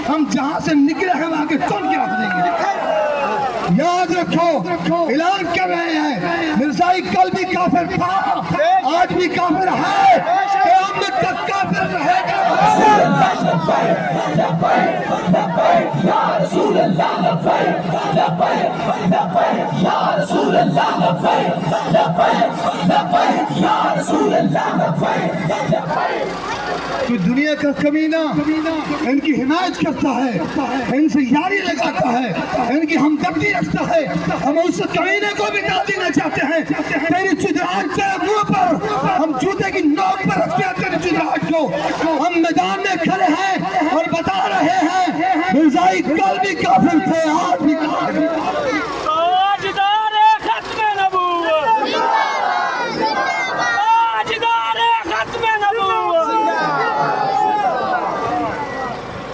ہم جہاں سے نکلے ہیں وہاں کے چن کے رکھ دیں گے۔ یاد رکھو، اعلان کر رہے ہیں مرزائی کل بھی کافر تھا، آج بھی کافر ہے، قیامت تک کافر رہے گا۔ تو دنیا کا کمینہ ان کی حمایت کرتا ہے، ان سے یاری لگاتا ہے، ان کی ہمدردی رکھتا ہے، ہم اس کمینے کو بھی ڈال دینا چاہتے ہیں۔ تیری چدراہٹ کے منہ پر ہم جوتے کی نوک پر رکھتے ہیں تیری چدراہٹ کو۔ ہم میدان میں کھڑے ہیں اور بتا رہے ہیں مرزائی کل بھی کافر